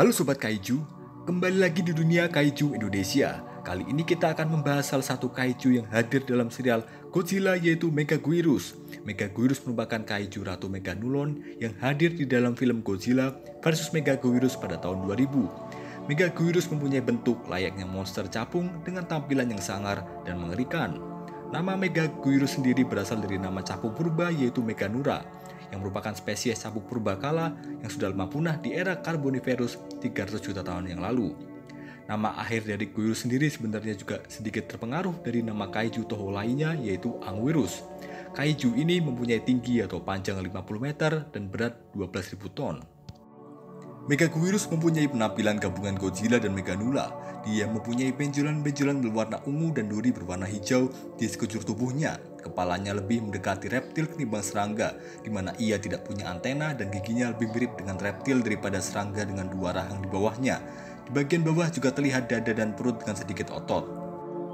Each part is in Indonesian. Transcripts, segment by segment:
Halo Sobat Kaiju, kembali lagi di dunia Kaiju Indonesia. Kali ini kita akan membahas salah satu Kaiju yang hadir dalam serial Godzilla, yaitu Megaguirus. Megaguirus merupakan Kaiju Ratu Meganulon yang hadir di dalam film Godzilla vs Megaguirus pada tahun 2000. Megaguirus mempunyai bentuk layaknya monster capung dengan tampilan yang sangar dan mengerikan. Nama Megaguirus sendiri berasal dari nama capung purba, yaitu Meganura, yang merupakan spesies capung purbakala yang sudah lama punah di era Karboniferus 300 juta tahun yang lalu. Nama akhir dari Guirus sendiri sebenarnya juga sedikit terpengaruh dari nama kaiju Toho lainnya, yaitu Anguirus. Kaiju ini mempunyai tinggi atau panjang 50 meter dan berat 12.000 ton. Megaguirus mempunyai penampilan gabungan Godzilla dan Meganula. Dia mempunyai benjolan-benjolan berwarna ungu dan duri berwarna hijau di sekujur tubuhnya. Kepalanya lebih mendekati reptil ketimbang serangga, di mana ia tidak punya antena dan giginya lebih mirip dengan reptil daripada serangga dengan dua rahang di bawahnya. Di bagian bawah juga terlihat dada dan perut dengan sedikit otot.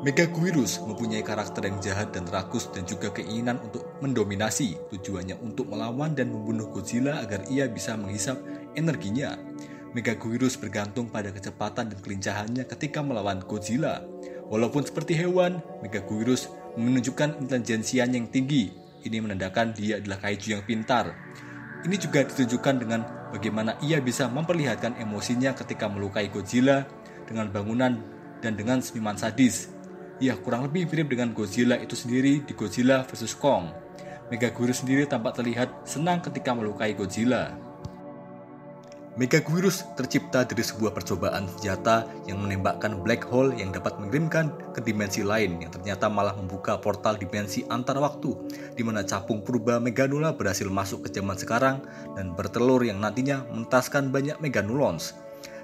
Megaguirus mempunyai karakter yang jahat dan rakus dan juga keinginan untuk mendominasi. Tujuannya untuk melawan dan membunuh Godzilla agar ia bisa menghisap energinya. Megaguirus bergantung pada kecepatan dan kelincahannya ketika melawan Godzilla. Walaupun seperti hewan, Megaguirus menunjukkan intelijensianya yang tinggi. Ini menandakan dia adalah kaiju yang pintar. Ini juga ditunjukkan dengan bagaimana ia bisa memperlihatkan emosinya ketika melukai Godzilla dengan bangunan dan dengan seniman sadis. Ya, kurang lebih mirip dengan Godzilla itu sendiri di Godzilla vs Kong. Megaguirus sendiri tampak terlihat senang ketika melukai Godzilla. Megaguirus tercipta dari sebuah percobaan senjata yang menembakkan black hole yang dapat mengirimkan ke dimensi lain, yang ternyata malah membuka portal dimensi antar waktu, di mana capung purba Meganula berhasil masuk ke zaman sekarang dan bertelur yang nantinya mengentaskan banyak Meganulons.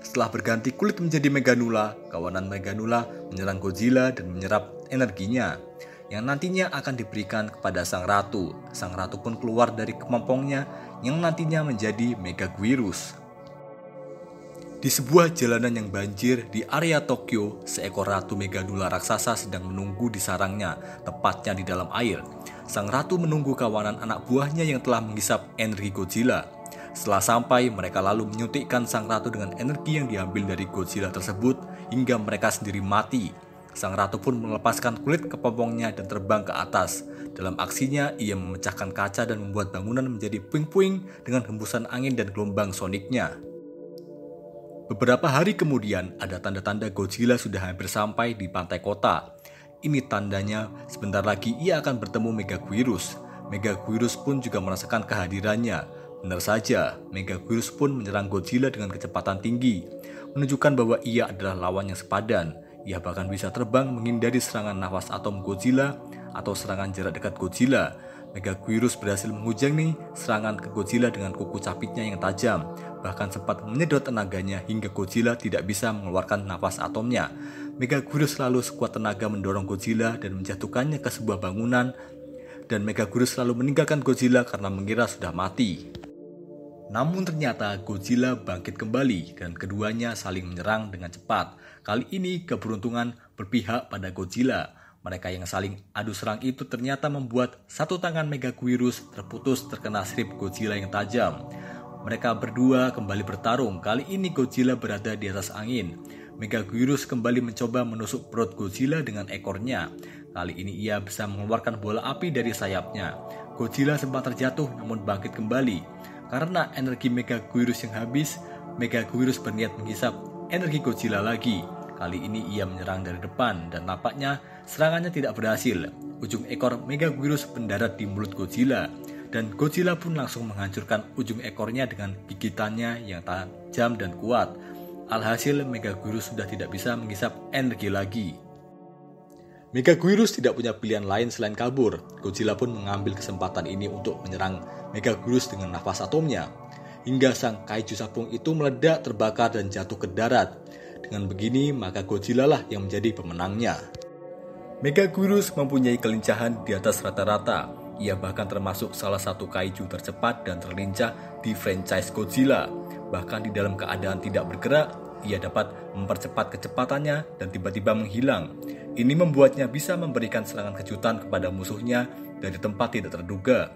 Setelah berganti kulit menjadi Meganula, kawanan Meganula menyerang Godzilla dan menyerap energinya, yang nantinya akan diberikan kepada sang ratu. Sang ratu pun keluar dari kepompongnya yang nantinya menjadi Megaguirus. Di sebuah jalanan yang banjir di area Tokyo, seekor ratu Meganula raksasa sedang menunggu di sarangnya, tepatnya di dalam air. Sang ratu menunggu kawanan anak buahnya yang telah menghisap energi Godzilla. Setelah sampai, mereka lalu menyuntikkan sang ratu dengan energi yang diambil dari Godzilla tersebut hingga mereka sendiri mati. Sang ratu pun melepaskan kulit kepompongnya dan terbang ke atas. Dalam aksinya, ia memecahkan kaca dan membuat bangunan menjadi puing-puing dengan hembusan angin dan gelombang soniknya. Beberapa hari kemudian, ada tanda-tanda Godzilla sudah hampir sampai di pantai kota. Ini tandanya sebentar lagi ia akan bertemu Megaguirus. Megaguirus pun juga merasakan kehadirannya. Benar saja, Megaguirus pun menyerang Godzilla dengan kecepatan tinggi, menunjukkan bahwa ia adalah lawan yang sepadan. Ia bahkan bisa terbang menghindari serangan nafas atom Godzilla atau serangan jarak dekat Godzilla. Megaguirus berhasil menghujani serangan ke Godzilla dengan kuku capitnya yang tajam, bahkan sempat menyedot tenaganya hingga Godzilla tidak bisa mengeluarkan nafas atomnya. Megaguirus selalu sekuat tenaga mendorong Godzilla dan menjatuhkannya ke sebuah bangunan, dan Megaguirus selalu meninggalkan Godzilla karena mengira sudah mati. Namun ternyata Godzilla bangkit kembali dan keduanya saling menyerang dengan cepat. Kali ini keberuntungan berpihak pada Godzilla. Mereka yang saling adu serang itu ternyata membuat satu tangan Megaguirus terputus terkena sirip Godzilla yang tajam. Mereka berdua kembali bertarung. Kali ini Godzilla berada di atas angin. Megaguirus kembali mencoba menusuk perut Godzilla dengan ekornya. Kali ini ia bisa mengeluarkan bola api dari sayapnya. Godzilla sempat terjatuh namun bangkit kembali. Karena energi Megaguirus yang habis, Megaguirus berniat menghisap energi Godzilla lagi. Kali ini ia menyerang dari depan dan nampaknya serangannya tidak berhasil. Ujung ekor Megaguirus mendarat di mulut Godzilla dan Godzilla pun langsung menghancurkan ujung ekornya dengan gigitannya yang tajam dan kuat. Alhasil Megaguirus sudah tidak bisa menghisap energi lagi. Megaguirus tidak punya pilihan lain selain kabur. Godzilla pun mengambil kesempatan ini untuk menyerang Megaguirus dengan nafas atomnya. Hingga sang kaiju sapung itu meledak, terbakar dan jatuh ke darat. Dengan begini, maka Godzilla lah yang menjadi pemenangnya. Megaguirus mempunyai kelincahan di atas rata-rata. Ia bahkan termasuk salah satu kaiju tercepat dan terlincah di franchise Godzilla. Bahkan di dalam keadaan tidak bergerak, ia dapat mempercepat kecepatannya dan tiba-tiba menghilang. Ini membuatnya bisa memberikan serangan kejutan kepada musuhnya dari tempat tidak terduga.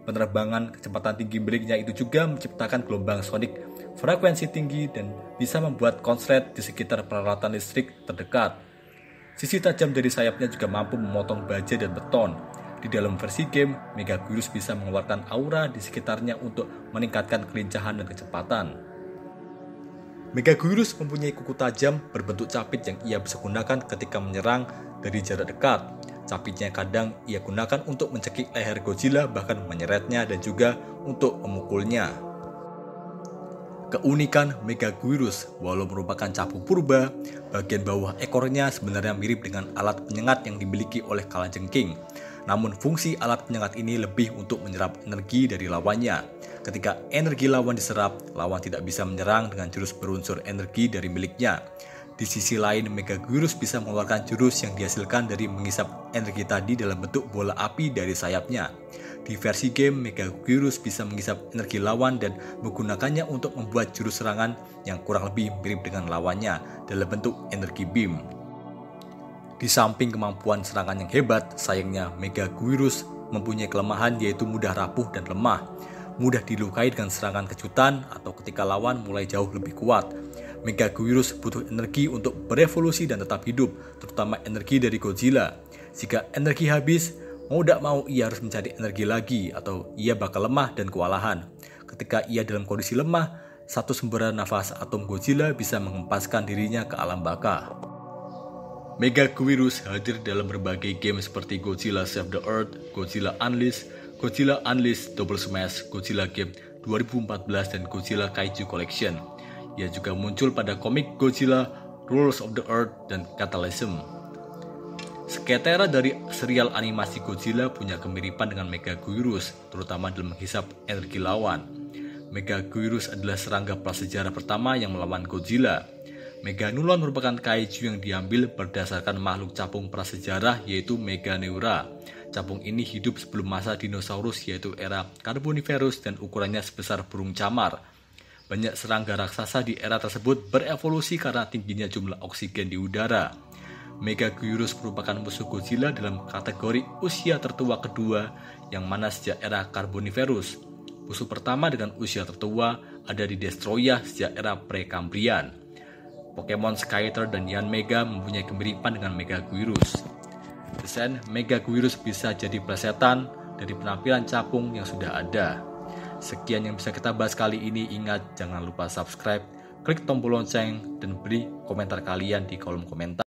Penerbangan kecepatan tinggi miliknya itu juga menciptakan gelombang sonik frekuensi tinggi, dan bisa membuat konslet di sekitar peralatan listrik terdekat. Sisi tajam dari sayapnya juga mampu memotong baja dan beton. Di dalam versi game, Megaguirus bisa mengeluarkan aura di sekitarnya untuk meningkatkan kelincahan dan kecepatan. Megaguirus mempunyai kuku tajam berbentuk capit yang ia bisa gunakan ketika menyerang dari jarak dekat. Capitnya kadang ia gunakan untuk mencekik leher Godzilla, bahkan menyeretnya dan juga untuk memukulnya. Keunikan Megaguirus, walau merupakan capung purba, bagian bawah ekornya sebenarnya mirip dengan alat penyengat yang dimiliki oleh kalajengking. Namun fungsi alat penyengat ini lebih untuk menyerap energi dari lawannya. Ketika energi lawan diserap, lawan tidak bisa menyerang dengan jurus berunsur energi dari miliknya. Di sisi lain, Megaguirus bisa mengeluarkan jurus yang dihasilkan dari mengisap energi tadi dalam bentuk bola api dari sayapnya. Di versi game, Megaguirus bisa mengisap energi lawan dan menggunakannya untuk membuat jurus serangan yang kurang lebih mirip dengan lawannya dalam bentuk energi beam. Di samping kemampuan serangan yang hebat, sayangnya Megaguirus mempunyai kelemahan, yaitu mudah rapuh dan lemah. Mudah dilukai dengan serangan kejutan atau ketika lawan mulai jauh lebih kuat. Megaguirus butuh energi untuk berevolusi dan tetap hidup, terutama energi dari Godzilla. Jika energi habis, mau tidak mau ia harus mencari energi lagi atau ia bakal lemah dan kewalahan. Ketika ia dalam kondisi lemah, satu sumber nafas atom Godzilla bisa mengempaskan dirinya ke alam baka. Megaguirus hadir dalam berbagai game seperti Godzilla Save the Earth, Godzilla Unleashed Double Smash, Godzilla Game 2014, dan Godzilla Kaiju Collection. Ia juga muncul pada komik Godzilla, Rulers of the Earth, dan Catalysm. Sketera dari serial animasi Godzilla punya kemiripan dengan Megaguirus, terutama dalam menghisap energi lawan. Megaguirus adalah serangga prasejarah pertama yang melawan Godzilla. Meganulon merupakan kaiju yang diambil berdasarkan makhluk capung prasejarah, yaitu Meganeura. Capung ini hidup sebelum masa dinosaurus, yaitu era Carboniferous, dan ukurannya sebesar burung camar. Banyak serangga raksasa di era tersebut berevolusi karena tingginya jumlah oksigen di udara. Megaguirus merupakan musuh Godzilla dalam kategori usia tertua kedua, yang mana sejak era Carboniferous. Musuh pertama dengan usia tertua ada di Destroya sejak era Precambrian. Pokemon Skyter dan Yanmega mempunyai kemiripan dengan Megaguirus. Desain Megaguirus bisa jadi plesetan dari penampilan capung yang sudah ada. Sekian yang bisa kita bahas kali ini. Ingat, jangan lupa subscribe, klik tombol lonceng, dan beri komentar kalian di kolom komentar.